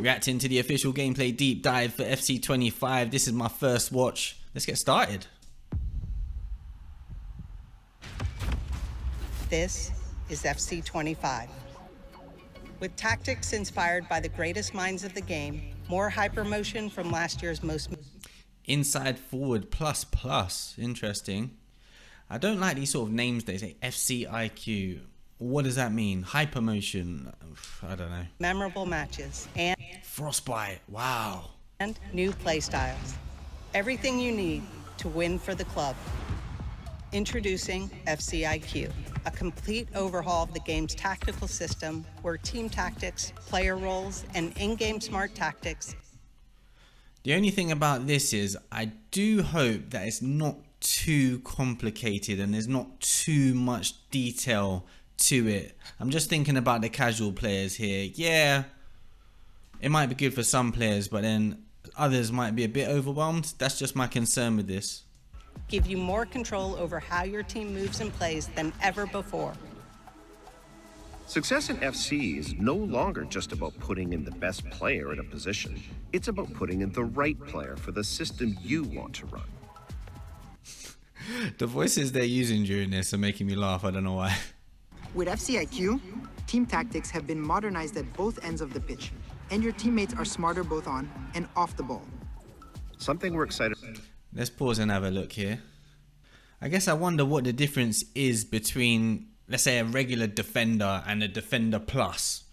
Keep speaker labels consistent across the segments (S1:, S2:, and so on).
S1: Reacting to the official gameplay deep dive for FC25. This is my first watch. Let's get started.
S2: This is FC25. With tactics inspired by the greatest minds of the game, more hypermotion from last year's most...
S1: Inside forward plus plus. Interesting. I don't like these sort of names. They say FCIQ. What does that mean? Hypermotion. I don't know.
S2: memorable matches and
S1: Frostbite. Wow.
S2: new playstyles. Everything you need to win for the club. Introducing FCIQ, a complete overhaul of the game's tactical system where team tactics, player roles, and in-game smart tactics.
S1: The only thing about this is I do hope that it's not too complicated and there's not too much detail to it. I'm just thinking about the casual players here. Yeah, it might be good for some players, but then others might be a bit overwhelmed. That's just my concern with this.
S2: Give you more control over how your team moves and plays than ever before.
S3: Success in FC is no longer just about putting in the best player at a position. It's about putting in the right player for the system you want to run.
S1: The voices they're using during this are making me laugh. I don't know why.
S4: With FCIQ, team tactics have been modernized at both ends of the pitch, and your teammates are smarter both on and off the ball.
S3: Something we're excited.
S1: Let's pause and have a look here. I guess I wonder what the difference is between, let's say, a regular defender and a defender plus,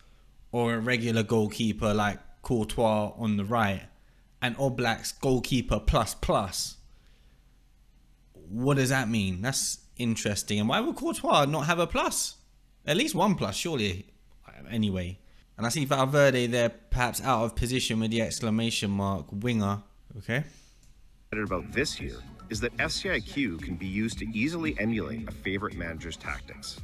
S1: or a regular goalkeeper like Courtois on the right, and Oblak's goalkeeper plus plus. What does that mean? That's interesting. And why would Courtois not have a plus? At least one plus, surely. Anyway. And I see Valverde there, perhaps out of position with the exclamation mark, winger. Okay.
S3: About this year is that FCIQ can be used to easily emulate a favorite manager's tactics.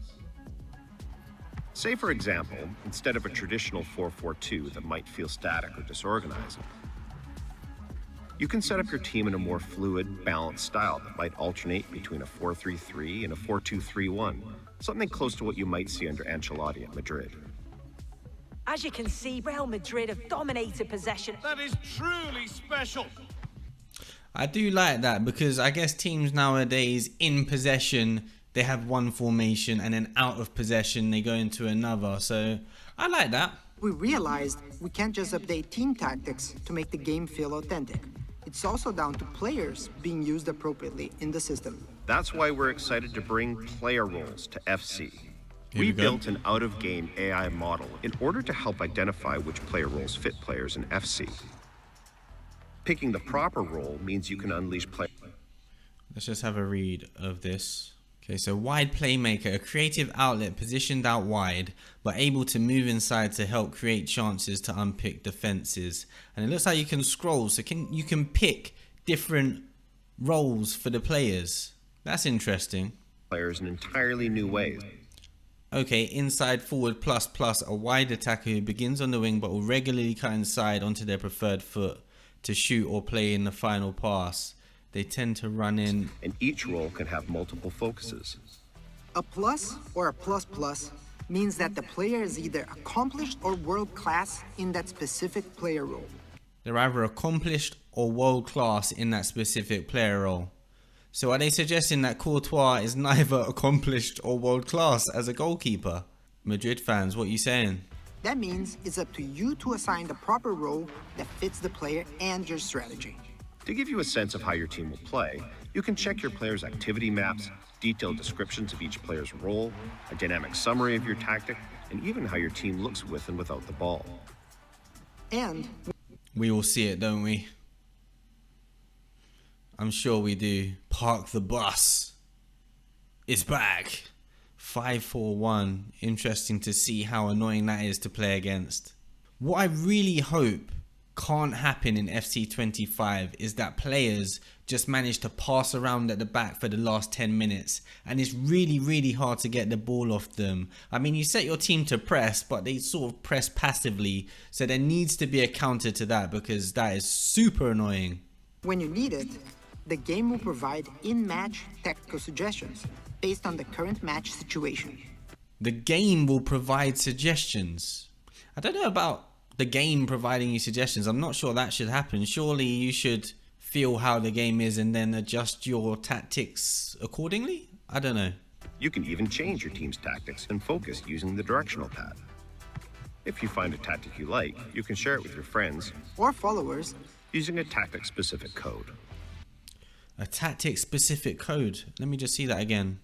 S3: Say, for example, instead of a traditional 4-4-2 that might feel static or disorganized, you can set up your team in a more fluid, balanced style that might alternate between a 4-3-3 and a 4-2-3-1, something close to what you might see under Ancelotti at Madrid.
S5: As you can see, Real Madrid have dominated possession.
S6: That is truly special.
S1: I do like that because I guess teams nowadays in possession, they have one formation and then out of possession, they go into another. So I like that.
S4: We realized we can't just update team tactics to make the game feel authentic. It's also down to players being used appropriately in the system.
S3: That's why we're excited to bring player roles to FC. We built an out-of-game AI model in order to help identify which player roles fit players in FC. Picking the proper role means you can unleash play.
S1: Let's just have a read of this. Okay, so wide playmaker, a creative outlet positioned out wide, but able to move inside to help create chances to unpick defenses. And it looks like you can scroll, so you can pick different roles for the players. That's interesting.
S3: Players in entirely new ways.
S1: Okay, inside forward plus plus, a wide attacker who begins on the wing but will regularly cut inside onto their preferred foot to shoot or play in the final pass. They tend to run in.
S3: And each role can have multiple focuses.
S4: A plus or a plus plus means that the player is either accomplished or world class in that specific player role.
S1: They're either accomplished or world class in that specific player role. So are they suggesting that Courtois is neither accomplished or world class as a goalkeeper? Madrid fans, what are you saying?
S4: That means it's up to you to assign the proper role that fits the player and your strategy.
S3: To give you a sense of how your team will play, you can check your players' activity maps, detailed descriptions of each player's role, a dynamic summary of your tactic, and even how your team looks with and without the ball.
S4: And
S1: we all see it, don't we? I'm sure we do. Park the bus. It's back. 5-4-1. Interesting to see how annoying that is to play against. What I really hope can't happen in FC25 is that players just manage to pass around at the back for the last 10 minutes and it's really hard to get the ball off them. I mean, you set your team to press, but they sort of press passively, so there needs to be a counter to that because that is super annoying.
S4: When you need it, the game will provide in-match tactical suggestions based on the current match situation.
S1: The game will provide suggestions. I don't know about the game providing you suggestions. I'm not sure that should happen. Surely you should feel how the game is and then adjust your tactics accordingly? I don't know.
S3: You can even change your team's tactics and focus using the directional pad. If you find a tactic you like, you can share it with your friends
S4: or followers
S3: using a tactic-specific code.
S1: A tactic-specific code. Let me just see that again.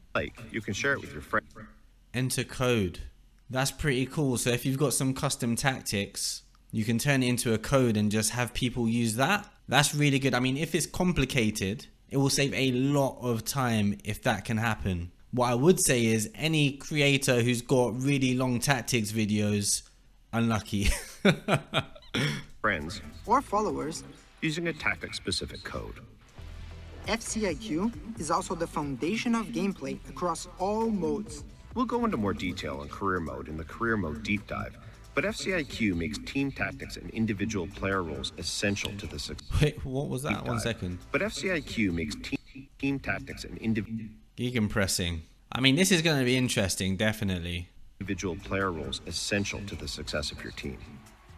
S3: You can share it with your friends.
S1: Enter code. That's pretty cool. So if you've got some custom tactics, you can turn it into a code and just have people use that. That's really good. I mean, if it's complicated, it will save a lot of time if that can happen. What I would say is any creator who's got really long tactics videos, unlucky.
S3: Friends
S4: or followers
S3: using a tactic-specific code.
S4: FCIQ is also the foundation of gameplay across all modes.
S3: We'll go into more detail on career mode in the career mode deep dive, but FCIQ makes team tactics and individual player roles essential to the success.
S1: Wait, what was that? 1 second.
S3: But FCIQ makes team tactics and
S1: Gegenpressing. I mean, this is going to be interesting, definitely.
S3: Individual player roles essential to the success of your team.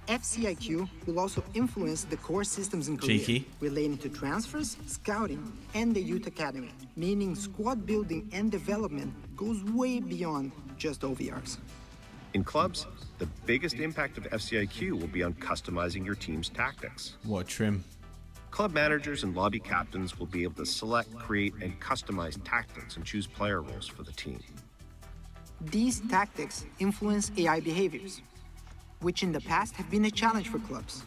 S4: FCIQ will also influence the core systems in Korea
S1: Cheeky.
S4: relating to transfers, scouting, and the youth academy, meaning squad building and development goes way beyond just OVRs.
S3: In clubs, the biggest impact of FCIQ will be on customizing your team's tactics.
S1: What trim?
S3: Club managers and lobby captains will be able to select, create, and customize tactics and choose player roles for the team.
S4: These tactics influence AI behaviors, which in the past have been a challenge for clubs.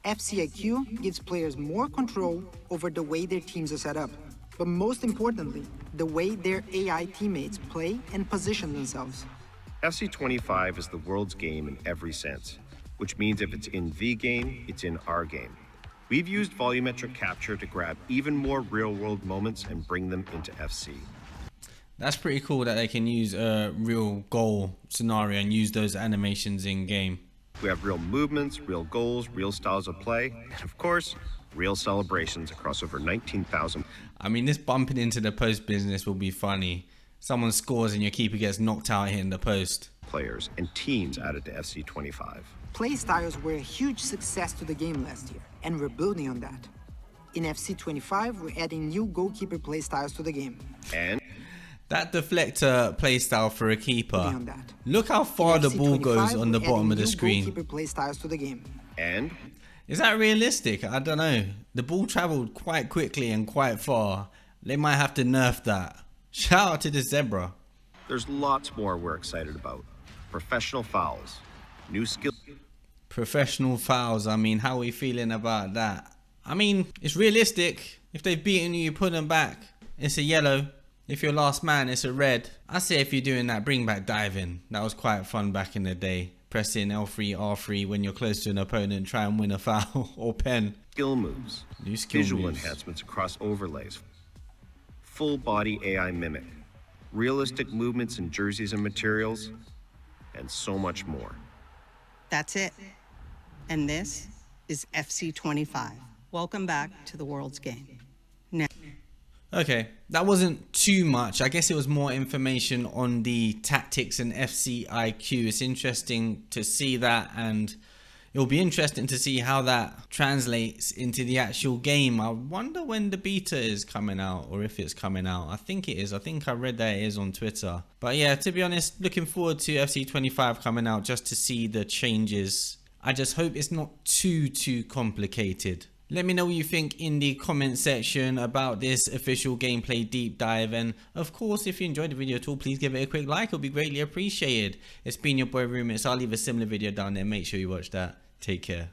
S4: FCIQ gives players more control over the way their teams are set up, but most importantly, the way their AI teammates play and position themselves.
S3: FC25 is the world's game in every sense, which means if it's in the game, it's in our game. We've used volumetric capture to grab even more real-world moments and bring them into FC.
S1: That's pretty cool that they can use a real goal scenario and use those animations in game.
S3: We have real movements, real goals, real styles of play, and of course, real celebrations across over 19,000.
S1: I mean, this bumping into the post business will be funny. Someone scores and your keeper gets knocked out hitting the post.
S3: Players and teams added to FC25.
S4: Playstyles were a huge success to the game last year, and we're building on that. In FC25, we're adding new goalkeeper playstyles to the game.
S3: And
S1: that deflector playstyle for a keeper.
S4: On that.
S1: Look how far the ball goes on the
S4: we're
S1: bottom of
S4: adding
S1: the
S4: new
S1: screen.
S4: Goalkeeper playstyles to the game.
S3: And
S1: Is that realistic? I don't know. The ball traveled quite quickly and quite far. They might have to nerf that. Shout out to the Zebra.
S3: there's lots more we're excited about. Professional fouls, new skill.
S1: Professional fouls. I mean, how are we feeling about that? I mean, it's realistic. If they've beaten you, you put them back. It's a yellow. If you're last man, it's a red. I say if you're doing that, bring back diving. That was quite fun back in the day. Pressing L3, R3 when you're close to an opponent, try and win a foul or pen.
S3: Skill moves,
S1: New skill
S3: visual
S1: moves.
S3: enhancements across overlays, full body AI mimic, realistic movements in jerseys and materials, and so much more.
S2: That's it. And this is FC25. Welcome back to the world's game. Now,
S1: Okay, that wasn't too much. I guess it was more information on the tactics and FCIQ. It's interesting to see that, and it'll be interesting to see how that translates into the actual game. I wonder when the beta is coming out, or if it's coming out. I think it is. I think I read that it is on Twitter. But yeah, to be honest, looking forward to FC25 coming out just to see the changes. I just hope it's not too complicated. Let me know what you think in the comment section about this official gameplay deep dive. And of course, if you enjoyed the video at all, please give it a quick like. It'll be greatly appreciated. It's been your boy Rumits. I'll leave a similar video down there. Make sure you watch that. Take care.